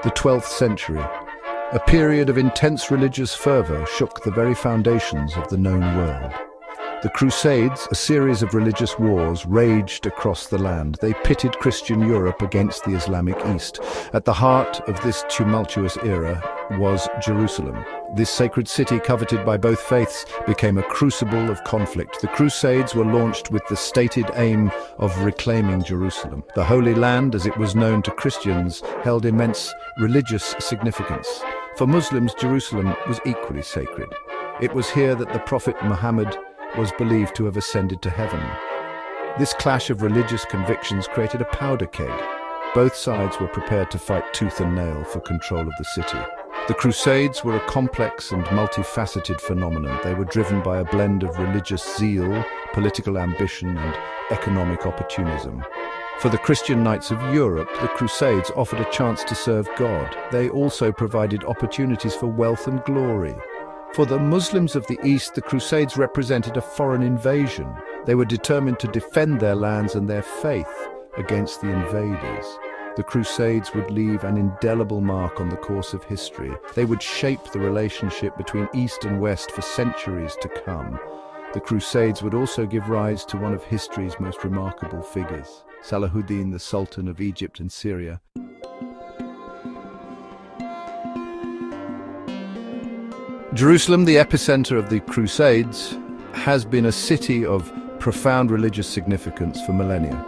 The 12th century. A period of intense religious fervor shook the very foundations of the known world. The Crusades, a series of religious wars, raged across the land. They pitted Christian Europe against the Islamic East. At the heart of this tumultuous era was Jerusalem. This sacred city, coveted by both faiths, became a crucible of conflict. The Crusades were launched with the stated aim of reclaiming Jerusalem. The Holy Land, as it was known to Christians, held immense religious significance. For Muslims, Jerusalem was equally sacred. It was here that the Prophet Muhammad was believed to have ascended to heaven. This clash of religious convictions created a powder keg. Both sides were prepared to fight tooth and nail for control of the city. The Crusades were a complex and multifaceted phenomenon. They were driven by a blend of religious zeal, political ambition, and economic opportunism. For the Christian knights of Europe, the Crusades offered a chance to serve God. They also provided opportunities for wealth and glory. For the Muslims of the East, the Crusades represented a foreign invasion. They were determined to defend their lands and their faith against the invaders. The Crusades would leave an indelible mark on the course of history. They would shape the relationship between East and West for centuries to come. The Crusades would also give rise to one of history's most remarkable figures, Salahuddin, the Sultan of Egypt and Syria. Jerusalem, the epicenter of the Crusades, has been a city of profound religious significance for millennia.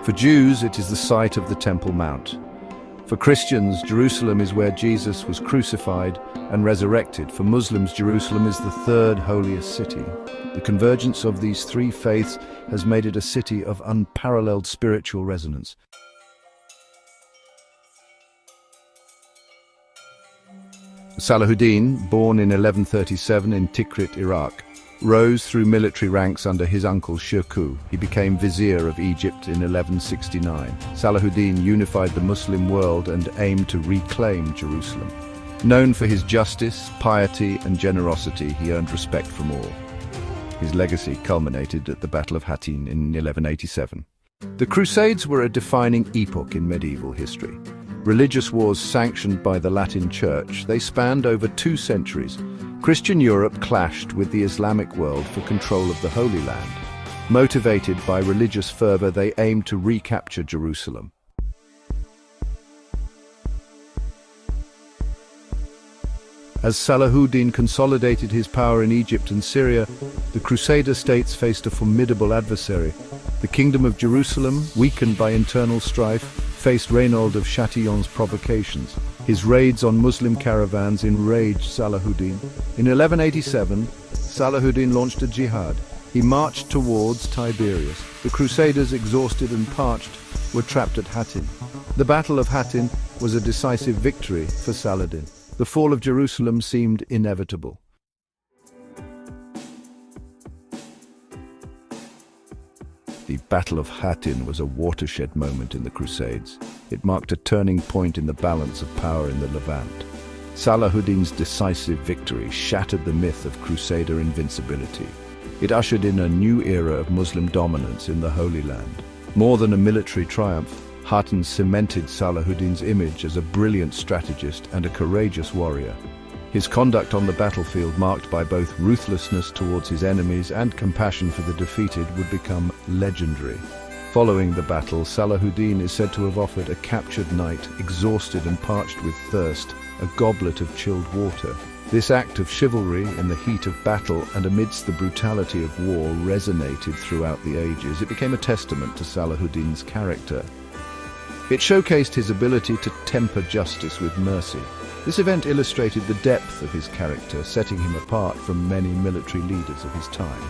For Jews, it is the site of the Temple Mount. For Christians, Jerusalem is where Jesus was crucified and resurrected. For Muslims, Jerusalem is the third holiest city. The convergence of these three faiths has made it a city of unparalleled spiritual resonance. Salahuddin, born in 1137 in Tikrit, Iraq, rose through military ranks under his uncle Shirkuh. He became vizier of Egypt in 1169. Salahuddin unified the Muslim world and aimed to reclaim Jerusalem. Known for his justice, piety, and generosity, he earned respect from all. His legacy culminated at the Battle of Hattin in 1187. The Crusades were a defining epoch in medieval history. Religious wars sanctioned by the Latin Church, they spanned over 2 centuries. Christian Europe clashed with the Islamic world for control of the Holy Land. Motivated by religious fervor, they aimed to recapture Jerusalem. As Salahuddin consolidated his power in Egypt and Syria, the Crusader states faced a formidable adversary. The Kingdom of Jerusalem, weakened by internal strife, faced Reynaud of Chatillon's provocations. His raids on Muslim caravans enraged Salahuddin. In 1187, Salahuddin launched a jihad. He marched towards Tiberias. The Crusaders, exhausted and parched, were trapped at Hattin. The Battle of Hattin was a decisive victory for Saladin. The fall of Jerusalem seemed inevitable. The Battle of Hattin was a watershed moment in the Crusades. It marked a turning point in the balance of power in the Levant. Salahuddin's decisive victory shattered the myth of Crusader invincibility. It ushered in a new era of Muslim dominance in the Holy Land. More than a military triumph, Hattin cemented Salahuddin's image as a brilliant strategist and a courageous warrior. His conduct on the battlefield, marked by both ruthlessness towards his enemies and compassion for the defeated, would become legendary. Following the battle, Salahuddin is said to have offered a captured knight, exhausted and parched with thirst, a goblet of chilled water. This act of chivalry in the heat of battle and amidst the brutality of war resonated throughout the ages. It became a testament to Salahuddin's character. It showcased his ability to temper justice with mercy. This event illustrated the depth of his character, setting him apart from many military leaders of his time.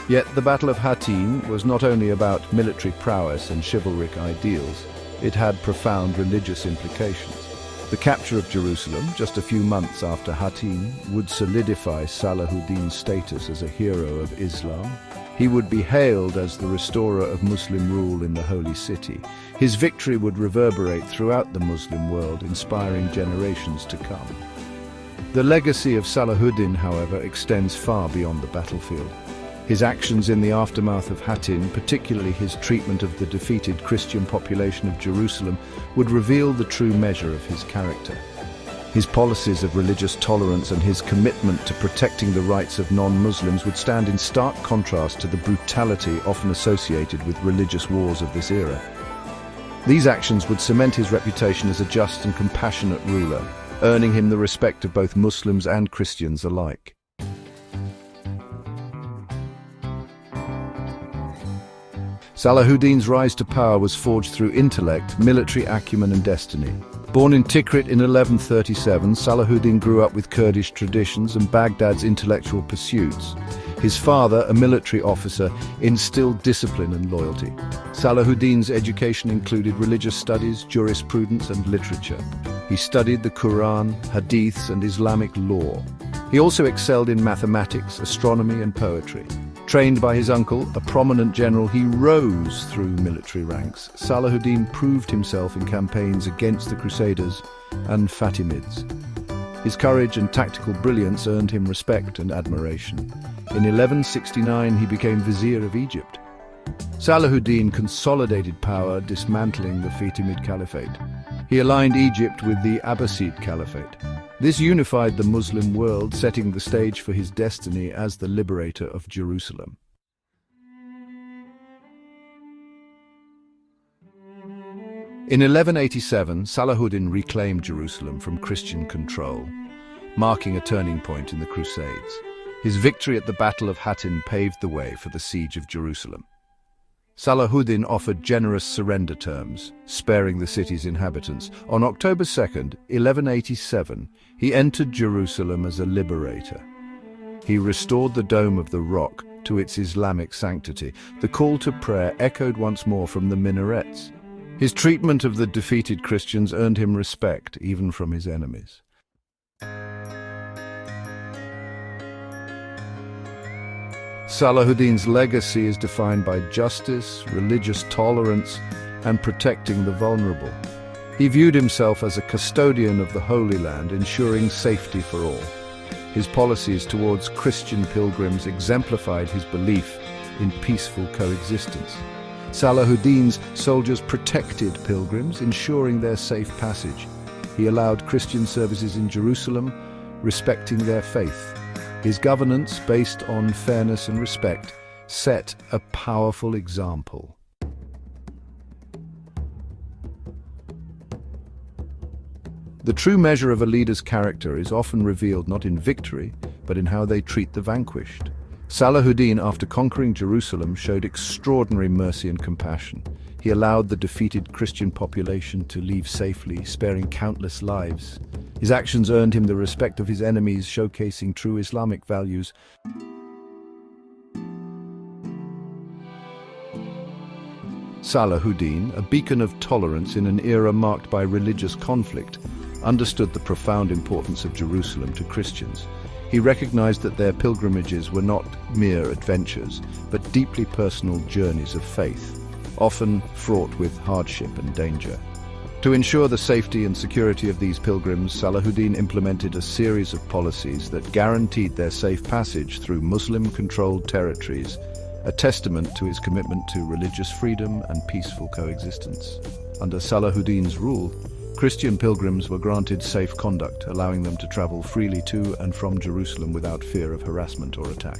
Yet the Battle of Hattin was not only about military prowess and chivalric ideals, it had profound religious implications. The capture of Jerusalem, just a few months after Hattin, would solidify Salahuddin's status as a hero of Islam. He would be hailed as the restorer of Muslim rule in the Holy City. His victory would reverberate throughout the Muslim world, inspiring generations to come. The legacy of Salahuddin, however, extends far beyond the battlefield. His actions in the aftermath of Hattin, particularly his treatment of the defeated Christian population of Jerusalem, would reveal the true measure of his character. His policies of religious tolerance and his commitment to protecting the rights of non-Muslims would stand in stark contrast to the brutality often associated with religious wars of this era. These actions would cement his reputation as a just and compassionate ruler, earning him the respect of both Muslims and Christians alike. Salahuddin's rise to power was forged through intellect, military acumen and destiny. Born in Tikrit in 1137, Salahuddin grew up with Kurdish traditions and Baghdad's intellectual pursuits. His father, a military officer, instilled discipline and loyalty. Salahuddin's education included religious studies, jurisprudence and literature. He studied the Quran, hadiths and Islamic law. He also excelled in mathematics, astronomy and poetry. Trained by his uncle, a prominent general, he rose through military ranks. Salahuddin proved himself in campaigns against the Crusaders and Fatimids. His courage and tactical brilliance earned him respect and admiration. In 1169, he became vizier of Egypt. Salahuddin consolidated power, dismantling the Fatimid Caliphate. He aligned Egypt with the Abbasid Caliphate. This unified the Muslim world, setting the stage for his destiny as the liberator of Jerusalem. In 1187, Salahuddin reclaimed Jerusalem from Christian control, marking a turning point in the Crusades. His victory at the Battle of Hattin paved the way for the siege of Jerusalem. Salahuddin offered generous surrender terms, sparing the city's inhabitants. On October 2nd, 1187, he entered Jerusalem as a liberator. He restored the Dome of the Rock to its Islamic sanctity. The call to prayer echoed once more from the minarets. His treatment of the defeated Christians earned him respect, even from his enemies. Salahuddin's legacy is defined by justice, religious tolerance, and protecting the vulnerable. He viewed himself as a custodian of the Holy Land, ensuring safety for all. His policies towards Christian pilgrims exemplified his belief in peaceful coexistence. Salahuddin's soldiers protected pilgrims, ensuring their safe passage. He allowed Christian services in Jerusalem, respecting their faith. His governance, based on fairness and respect, set a powerful example. The true measure of a leader's character is often revealed not in victory, but in how they treat the vanquished. Salahuddin, after conquering Jerusalem, showed extraordinary mercy and compassion. He allowed the defeated Christian population to leave safely, sparing countless lives. His actions earned him the respect of his enemies, showcasing true Islamic values. Salahuddin, a beacon of tolerance in an era marked by religious conflict, understood the profound importance of Jerusalem to Christians. He recognized that their pilgrimages were not mere adventures, but deeply personal journeys of faith, often fraught with hardship and danger. To ensure the safety and security of these pilgrims, Salahuddin implemented a series of policies that guaranteed their safe passage through Muslim-controlled territories, a testament to his commitment to religious freedom and peaceful coexistence. Under Salahuddin's rule, Christian pilgrims were granted safe conduct, allowing them to travel freely to and from Jerusalem without fear of harassment or attack.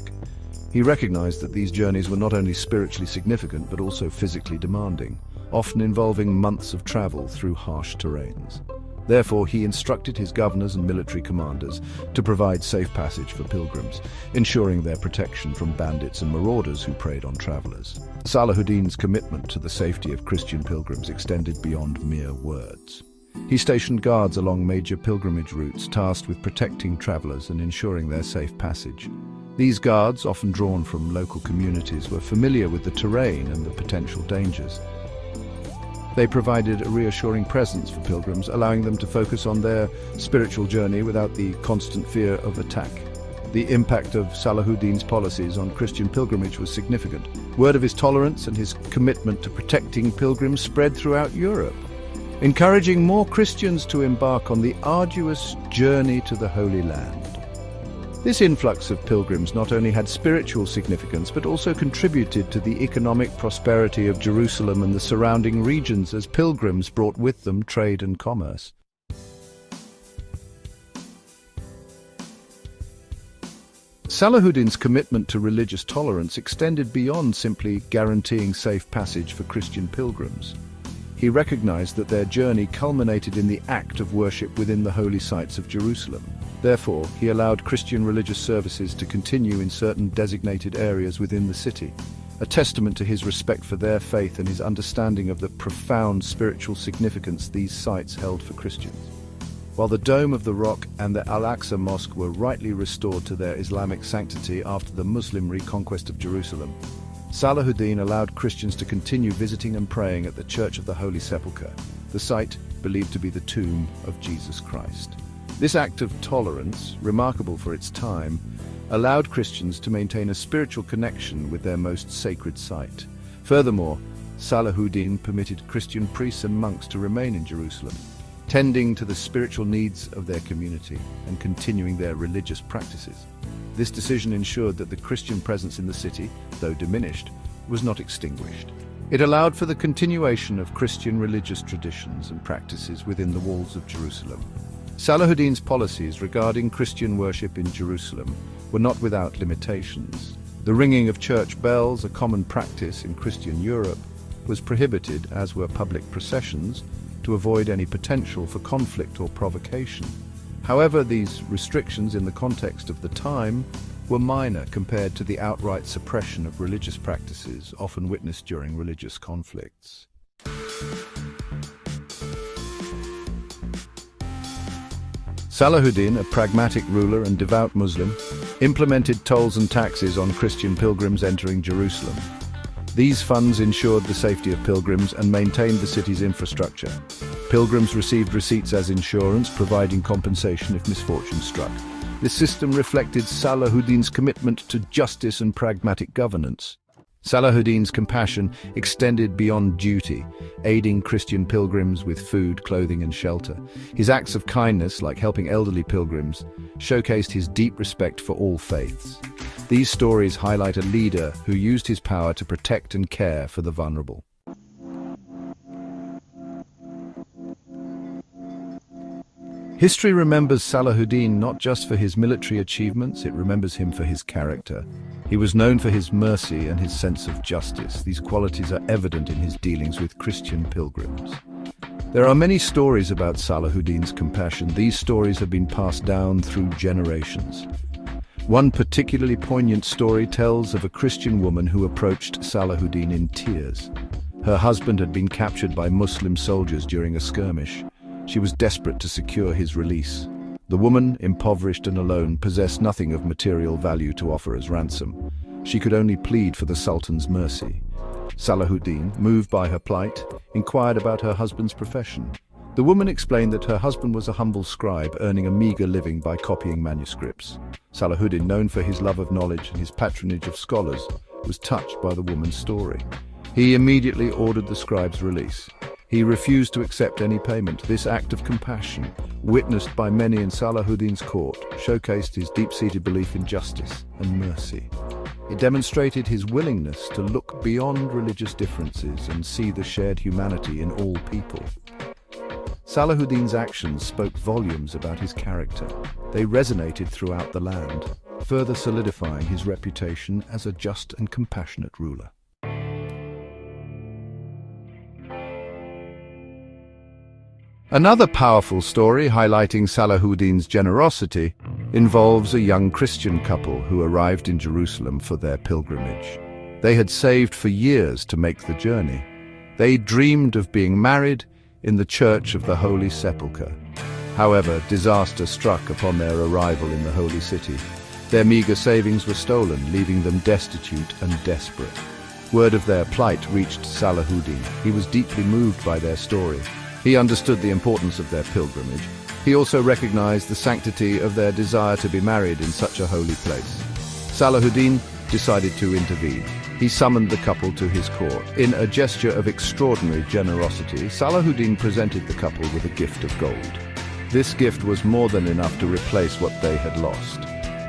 He recognized that these journeys were not only spiritually significant but also physically demanding, often involving months of travel through harsh terrains. Therefore, he instructed his governors and military commanders to provide safe passage for pilgrims, ensuring their protection from bandits and marauders who preyed on travelers. Salahuddin's commitment to the safety of Christian pilgrims extended beyond mere words. He stationed guards along major pilgrimage routes, tasked with protecting travelers and ensuring their safe passage. These guards, often drawn from local communities, were familiar with the terrain and the potential dangers. They provided a reassuring presence for pilgrims, allowing them to focus on their spiritual journey without the constant fear of attack. The impact of Salahuddin's policies on Christian pilgrimage was significant. Word of his tolerance and his commitment to protecting pilgrims spread throughout Europe, encouraging more Christians to embark on the arduous journey to the Holy Land. This influx of pilgrims not only had spiritual significance but also contributed to the economic prosperity of Jerusalem and the surrounding regions, as pilgrims brought with them trade and commerce. Salahuddin's commitment to religious tolerance extended beyond simply guaranteeing safe passage for Christian pilgrims. He recognized that their journey culminated in the act of worship within the holy sites of Jerusalem. Therefore, he allowed Christian religious services to continue in certain designated areas within the city, a testament to his respect for their faith and his understanding of the profound spiritual significance these sites held for Christians. While the Dome of the Rock and the Al-Aqsa Mosque were rightly restored to their Islamic sanctity after the Muslim reconquest of Jerusalem, Salahuddin allowed Christians to continue visiting and praying at the Church of the Holy Sepulchre, the site believed to be the tomb of Jesus Christ. This act of tolerance, remarkable for its time, allowed Christians to maintain a spiritual connection with their most sacred site. Furthermore, Salahuddin permitted Christian priests and monks to remain in Jerusalem, tending to the spiritual needs of their community and continuing their religious practices. This decision ensured that the Christian presence in the city, though diminished, was not extinguished. It allowed for the continuation of Christian religious traditions and practices within the walls of Jerusalem. Salahuddin's policies regarding Christian worship in Jerusalem were not without limitations. The ringing of church bells, a common practice in Christian Europe, was prohibited, as were public processions, to avoid any potential for conflict or provocation. However, these restrictions in the context of the time were minor compared to the outright suppression of religious practices often witnessed during religious conflicts. Salahuddin, a pragmatic ruler and devout Muslim, implemented tolls and taxes on Christian pilgrims entering Jerusalem. These funds ensured the safety of pilgrims and maintained the city's infrastructure. Pilgrims received receipts as insurance, providing compensation if misfortune struck. This system reflected Salahuddin's commitment to justice and pragmatic governance. Salahuddin's compassion extended beyond duty, aiding Christian pilgrims with food, clothing, and shelter. His acts of kindness, like helping elderly pilgrims, showcased his deep respect for all faiths. These stories highlight a leader who used his power to protect and care for the vulnerable. History remembers Salahuddin not just for his military achievements, it remembers him for his character. He was known for his mercy and his sense of justice. These qualities are evident in his dealings with Christian pilgrims. There are many stories about Salahuddin's compassion. These stories have been passed down through generations. One particularly poignant story tells of a Christian woman who approached Salahuddin in tears. Her husband had been captured by Muslim soldiers during a skirmish. She was desperate to secure his release. The woman, impoverished and alone, possessed nothing of material value to offer as ransom. She could only plead for the Sultan's mercy. Salahuddin, moved by her plight, inquired about her husband's profession. The woman explained that her husband was a humble scribe, earning a meager living by copying manuscripts. Salahuddin, known for his love of knowledge and his patronage of scholars, was touched by the woman's story. He immediately ordered the scribe's release. He refused to accept any payment. This act of compassion, witnessed by many in Salahuddin's court, showcased his deep-seated belief in justice and mercy. It demonstrated his willingness to look beyond religious differences and see the shared humanity in all people. Salahuddin's actions spoke volumes about his character. They resonated throughout the land, further solidifying his reputation as a just and compassionate ruler. Another powerful story highlighting Salahuddin's generosity involves a young Christian couple who arrived in Jerusalem for their pilgrimage. They had saved for years to make the journey. They dreamed of being married in the Church of the Holy Sepulchre. However, disaster struck upon their arrival in the Holy City. Their meager savings were stolen, leaving them destitute and desperate. Word of their plight reached Salahuddin. He was deeply moved by their story. He understood the importance of their pilgrimage. He also recognized the sanctity of their desire to be married in such a holy place. Salahuddin decided to intervene. He summoned the couple to his court. In a gesture of extraordinary generosity, Salahuddin presented the couple with a gift of gold. This gift was more than enough to replace what they had lost.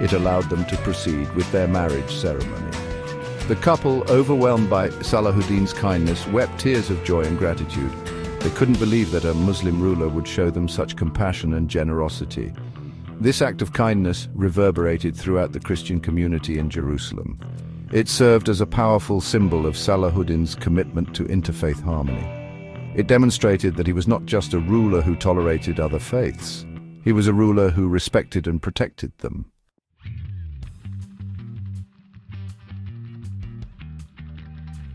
It allowed them to proceed with their marriage ceremony. The couple, overwhelmed by Salahuddin's kindness, wept tears of joy and gratitude. They couldn't believe that a Muslim ruler would show them such compassion and generosity. This act of kindness reverberated throughout the Christian community in Jerusalem. It served as a powerful symbol of Salahuddin's commitment to interfaith harmony. It demonstrated that he was not just a ruler who tolerated other faiths. He was a ruler who respected and protected them.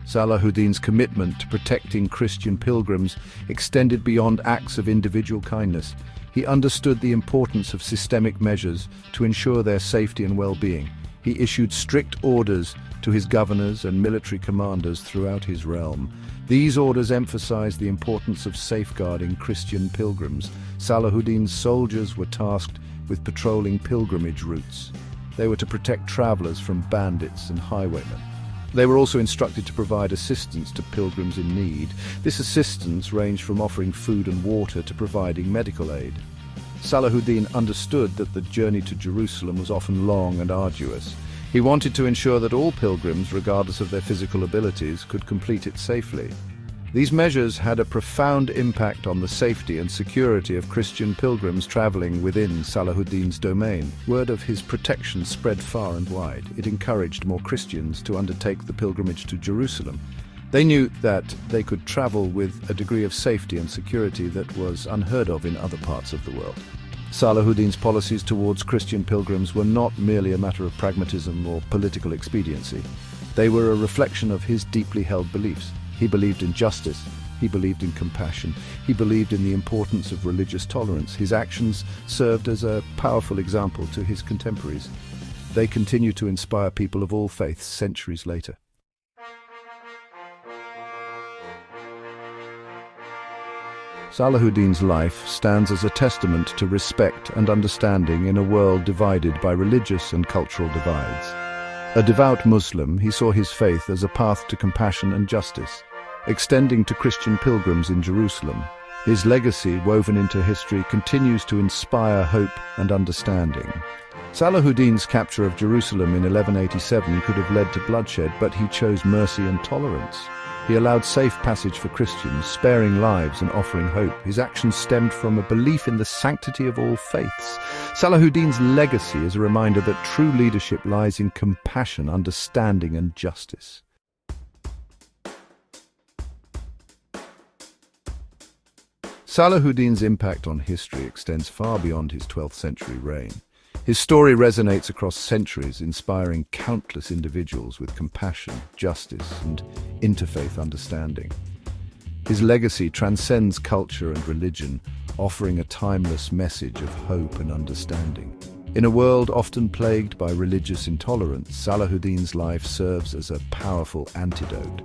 Salahuddin's commitment to protecting Christian pilgrims extended beyond acts of individual kindness. He understood the importance of systemic measures to ensure their safety and well-being. He issued strict orders to his governors and military commanders throughout his realm. These orders emphasized the importance of safeguarding Christian pilgrims. Salahuddin's soldiers were tasked with patrolling pilgrimage routes. They were to protect travelers from bandits and highwaymen. They were also instructed to provide assistance to pilgrims in need. This assistance ranged from offering food and water to providing medical aid. Salahuddin understood that the journey to Jerusalem was often long and arduous. He wanted to ensure that all pilgrims, regardless of their physical abilities, could complete it safely. These measures had a profound impact on the safety and security of Christian pilgrims traveling within Salahuddin's domain. Word of his protection spread far and wide. It encouraged more Christians to undertake the pilgrimage to Jerusalem. They knew that they could travel with a degree of safety and security that was unheard of in other parts of the world. Salahuddin's policies towards Christian pilgrims were not merely a matter of pragmatism or political expediency. They were a reflection of his deeply held beliefs. He believed in justice, he believed in compassion, he believed in the importance of religious tolerance. His actions served as a powerful example to his contemporaries. They continue to inspire people of all faiths centuries later. Salahuddin's life stands as a testament to respect and understanding in a world divided by religious and cultural divides. A devout Muslim, he saw his faith as a path to compassion and justice, extending to Christian pilgrims in Jerusalem. His legacy, woven into history, continues to inspire hope and understanding. Salahuddin's capture of Jerusalem in 1187 could have led to bloodshed, but he chose mercy and tolerance. He allowed safe passage for Christians, sparing lives and offering hope. His actions stemmed from a belief in the sanctity of all faiths. Salahuddin's legacy is a reminder that true leadership lies in compassion, understanding, and justice. Salahuddin's impact on history extends far beyond his 12th century reign. His story resonates across centuries, inspiring countless individuals with compassion, justice, and interfaith understanding. His legacy transcends culture and religion, offering a timeless message of hope and understanding. In a world often plagued by religious intolerance, Salahuddin's life serves as a powerful antidote.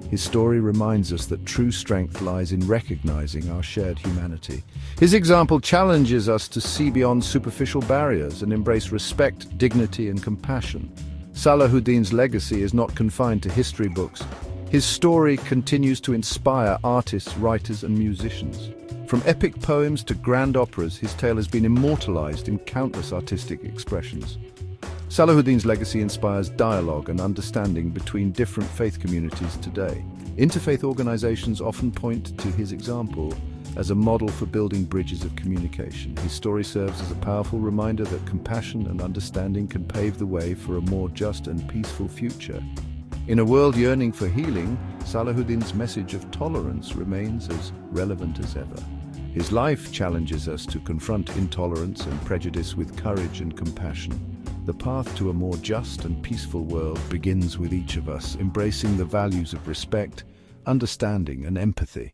His story reminds us that true strength lies in recognizing our shared humanity. His example challenges us to see beyond superficial barriers and embrace respect, dignity, and compassion. Salahuddin's legacy is not confined to history books. His story continues to inspire artists, writers, and musicians. From epic poems to grand operas, his tale has been immortalized in countless artistic expressions. Salahuddin's legacy inspires dialogue and understanding between different faith communities today. Interfaith organizations often point to his example as a model for building bridges of communication. His story serves as a powerful reminder that compassion and understanding can pave the way for a more just and peaceful future. In a world yearning for healing, Salahuddin's message of tolerance remains as relevant as ever. His life challenges us to confront intolerance and prejudice with courage and compassion. The path to a more just and peaceful world begins with each of us embracing the values of respect, understanding, and empathy.